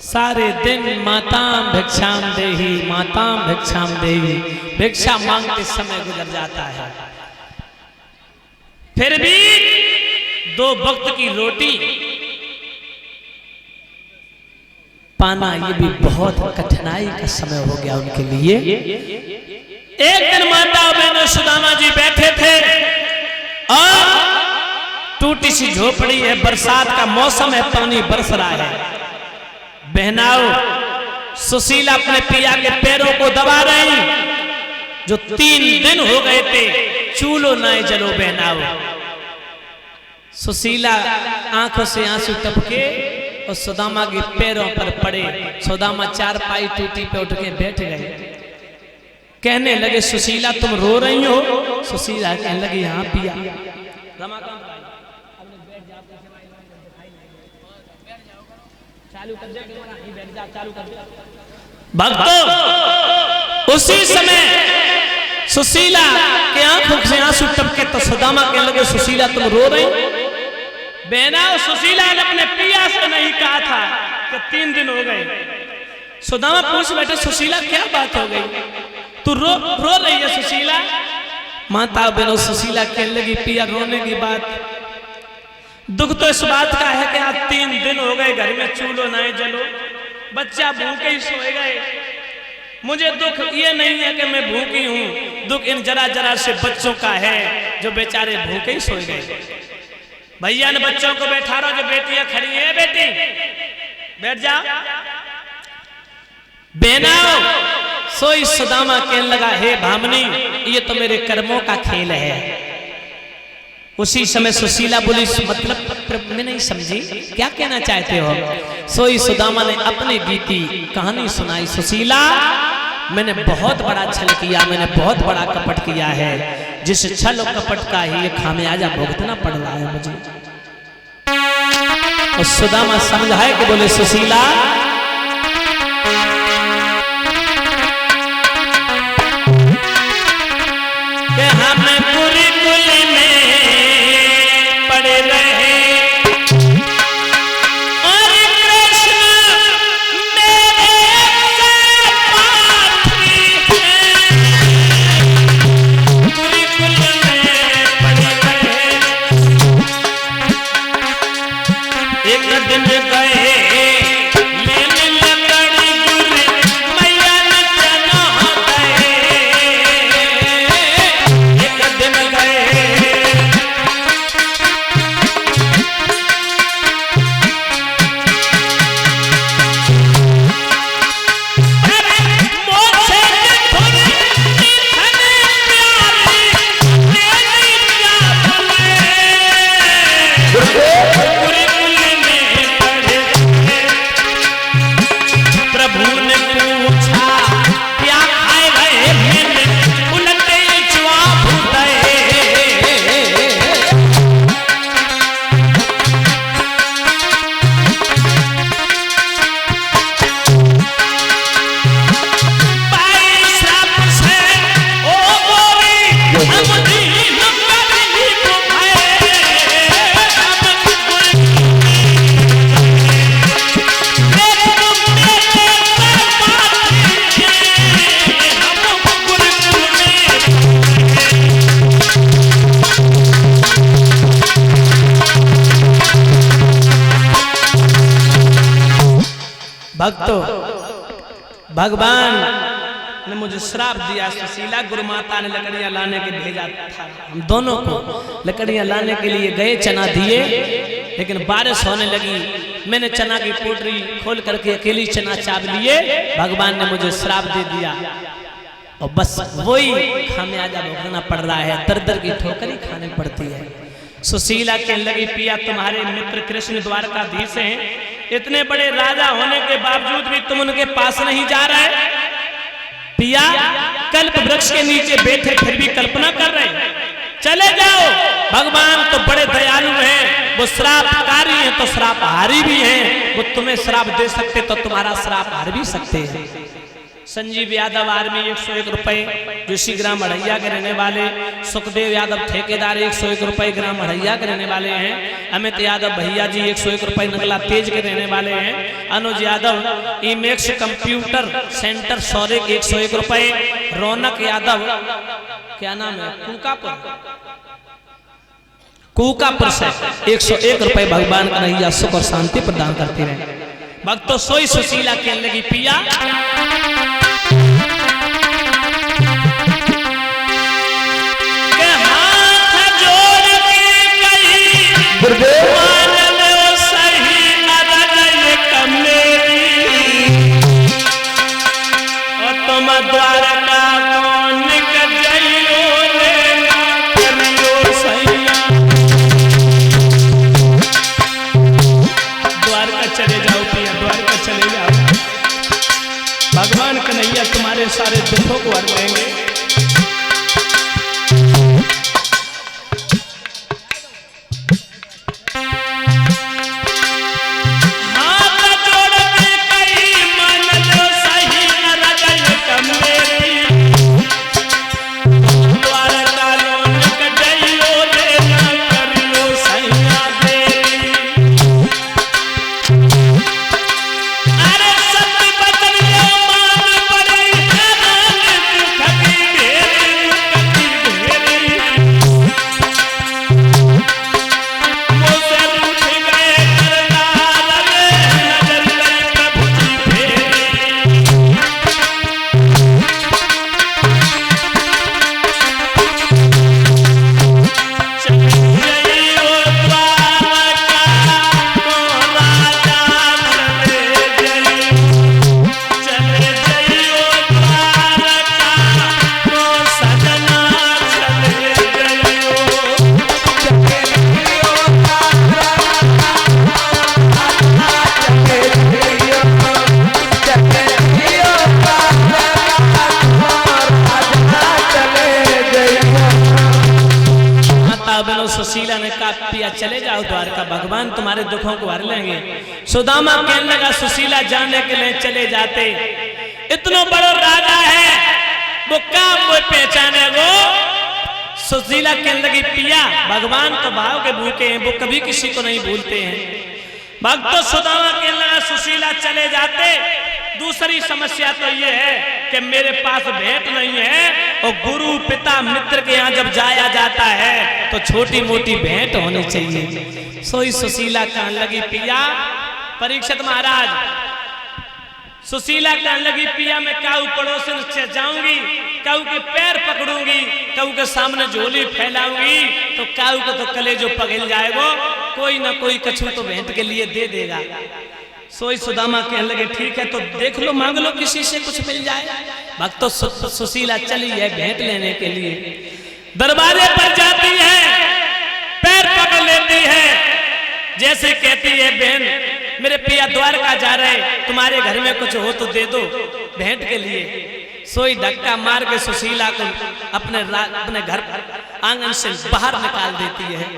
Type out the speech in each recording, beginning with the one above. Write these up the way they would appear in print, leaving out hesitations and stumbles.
सारे दिन माताम भिक्षाम देही, माताम भिक्षाम देही, भिक्षा मांगते समय गुजर जाता है। फिर भी 2 वक्त की रोटी पाना ये भी बहुत कठिनाई का समय हो गया उनके लिए। एक दिन माता बहन सुदामा जी बैठे थे और टूटी सी झोपड़ी है, बरसात का मौसम है, पानी बरस रहा है। बहनाओ सुशीला अपने पिया के पैरों को दबा रही, जो 3 दिन हो गए थे चूल्हो ना जलो। बहनाओ सुशीला आंखों से आंसू टपके और सुदामा के पैरों पर पड़े। सुदामा चारपाई टूटी पे उठ के बैठ गए। कहने लगे सुशीला तुम रो रही हो? सुशीला कहने लगी हाँ पिया। भक्तों उसी समय सुशीला के आंखों से आंसू टपके तो सुदामा कहने लगे सुशीला तुम रो रही? बहना सुशीला ने अपने पिया से नहीं कहा था कि 3 दिन हो गए। सुदामा पूछ बैठे सुशीला क्या बात हो गई, तू रो रही है सुशीला? माता बहनों सुशीला कहने लगी पिया रोने की बात, दुख तो इस बात का है कि आज 3 दिन हो गए घर में चूल्हो ना जलो, बच्चा भूखे ही सोए गए। मुझे दुख ये नहीं है कि मैं भूखी हूँ, दुख इन जरा जरा से बच्चों का है जो बेचारे भूखे ही सोए गए। भैया ने बच्चों को बैठा रहा, जो बेटियां खड़ी है बेटी बैठ जा। बेनाओ सोई सुदामा कहने लगा हे भामनी ये तो मेरे कर्मों का खेल है। उसी समय सुशीला बोली मतलब मैं नहीं समझी क्या कहना चाहते हो? सोई सुदामा ने अपनी बीती कहानी सुनाई। सुशीला मैंने बहुत बड़ा छल किया, मैंने बहुत बड़ा कपट किया है, जिस छल और कपट का ही ये खामियाजा भुगतना पड़ रहा है मुझे। और सुदामा समझाए कि बोले सुशीला कि हमें पूरी कुली में पड़े रहे और कृष्ण मेरे से पाथी है, पूरी कुली में पड़े रहे। एक दिन गए लेने लकड़ी गुरे मैया न चना गए। एक दिन गए भक्तों भगवान ने मुझे श्राप दिया। सुशीला गुरु माता ने लकड़ियां लाने के भेजा था, हम दोनों को लकड़ियां लाने के लिए गए, चना दिए, लेकिन बारिश होने लगी। मैंने चना की पोटली खोल करके अकेली चना चाप लिए। भगवान ने मुझे श्राप दे दिया और बस वही खामियाजा भुगतना पड़ रहा है, दर दर की ठोकर ही खानी पड़ती है। सुशीला कहने लगी पिया तुम्हारे मित्र कृष्ण द्वारकाधीश हैं, इतने बड़े राजा होने के बावजूद भी तुम उनके पास नहीं जा रहे। पिया कल्प वृक्ष के नीचे बैठे फिर भी कल्पना कर रहे हैं, चले जाओ, भगवान तो बड़े दयालु हैं, वो श्रापकारी हैं तो श्रापहारी भी हैं, वो तुम्हें श्राप दे सकते तो तुम्हारा श्राप हार भी सकते हैं। संजीव यादव आर्मी 101 रुपए, जोशी ग्राम अढ़ैया के रहने वाले, सुखदेव यादव ठेकेदार 101 रुपए ग्राम अढ़ैया के रहने वाले हैं, अमित यादव भैया जी 101 रुपए नगला तेज के रहने वाले हैं, अनुज यादव ईमेक्स कंप्यूटर सेंटर सौरे के 101 रुपए, रौनक यादव क्या नाम है कुकापुर से 101 रुपए। भगवान कन्हैया सुख और शांति प्रदान करते रहे। भक्तों सोई सुशीला कहने लगी पिया के हाथ जोड़ के कही मान लो सही अरग कमेरी और तुम द्वारका कौन कर जाइयो लेना करियो सैया। द्वारका चले जाओ पिया, द्वारका चले जाओ, भगवान कन्हैया तुम्हारे सारे दुखों को हर लेंगे। सुशीला ने कहा पिया चले जाओ द्वारका, भगवान तुम्हारे दुखों को हर लेंगे। सुदामा कहने लगा सुशीला जाने के लिए चले जाते, इतना बड़ा राजा है वो काम वो पहचाने वो। सुशीला कहने लगी पिया भगवान तो भाव के भूखे हैं, वो कभी किसी को नहीं भूलते हैं। भक्त सुदामा कहने लगा सुशीला चले जाते, दूसरी समस्या तो ये है कि मेरे पास भेंट नहीं है और गुरु पिता मित्र के यहाँ जब जाया जाता है तो छोटी मोटी भेंट होनी चाहिए। सोई सुशीला कहने लगी पिया, परीक्षित महाराज सुशीला कहने लगी पिया मैं काऊ पड़ोसन से जाऊंगी, काऊ के पैर पकड़ूंगी, काऊ के सामने झोली फैलाऊंगी तो काऊ को तो कलेजो पगल जाएगा, कोई ना कोई कछु तो भेंट के लिए दे देगा। सोई सुदामा कहने लगे ठीक है तो देख लो मांग लो किसी से कुछ मिल जाए। भक्तों सुशीला चली है भेंट लेने के लिए, दरबारे पर जाती है, पैर पकड़ लेती है, जैसे कहती है बहन मेरे पिया द्वारका जा रहे, तुम्हारे घर में कुछ हो तो दे दो भेंट के लिए। सोई धक्का मार के सुशीला को अपने घर आंगन से बाहर निकाल देती है।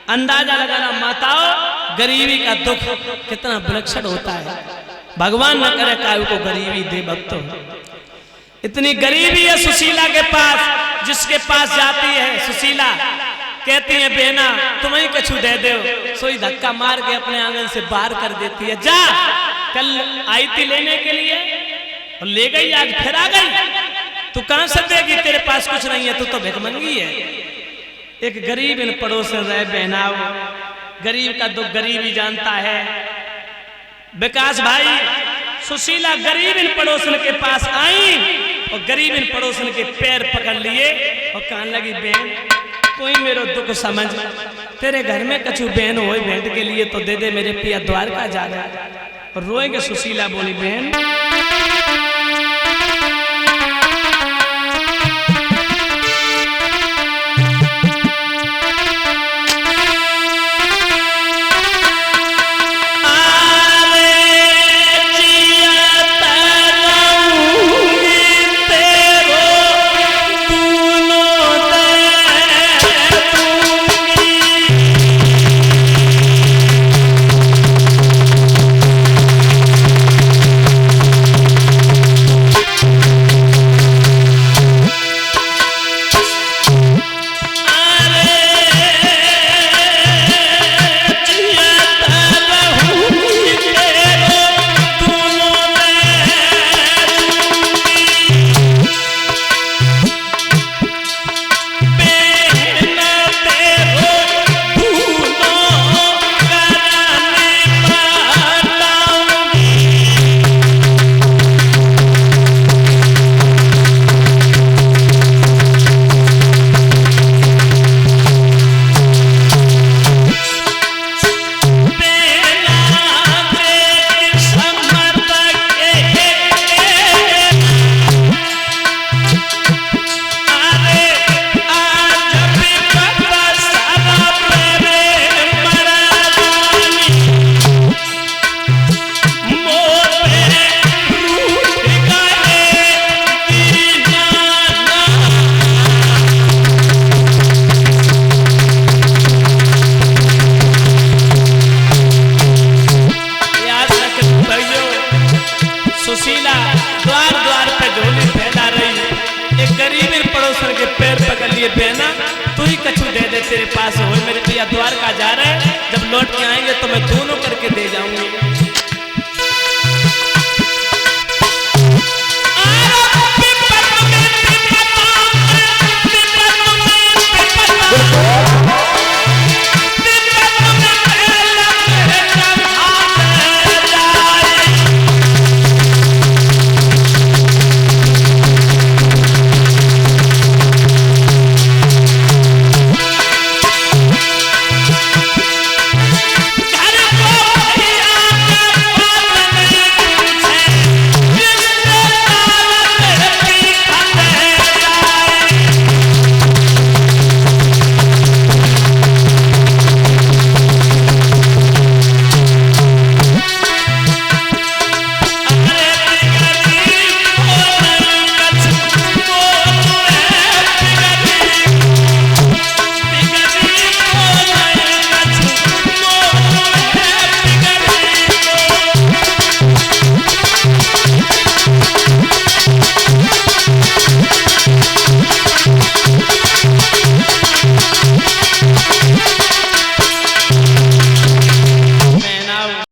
अंदाजा लगाना माताओं गरीबी का दुख कितना विलक्षण होता है, भगवान न करे कायु को गरीबी दे। भक्तों इतनी गरीबी है सुशीला के पास, जिसके पास जाती है सुशीला कहती है बेना तुम्हें कछु दे दो, सोई धक्का मार के अपने आंगन से बाहर कर देती है। जा कल आई थी लेने के लिए और ले गई, आज फिर आ गई, तू कहां से देगी, तेरे पास कुछ नहीं है, तू तो भिखमंगी है। एक गरीब इन पड़ोस में रह बहनाओ, गरीब का दुख गरीब ही जानता है। विकास भाई सुशीला गरीब इन पड़ोसन के पास आई और गरीब इन पड़ोसन के पैर पकड़ लिए और कहने लगी बहन कोई मेरा दुख समझ, तेरे घर में कछु बहन हो भेंट के लिए तो दे दे, मेरे पिया द्वारका जा रहा है। और रोएंगे सुशीला बोली बहन सुशीला द्वार द्वार पे झोली फैला रही। एक गरीब पड़ोसन के पैर पकड़ लिए, बहना तू ही कछु दे दे, तेरे पास हो मेरे पिया द्वारका जा रहे, जब लौट के आएंगे तो मैं दोनों करके दे जाऊंगी।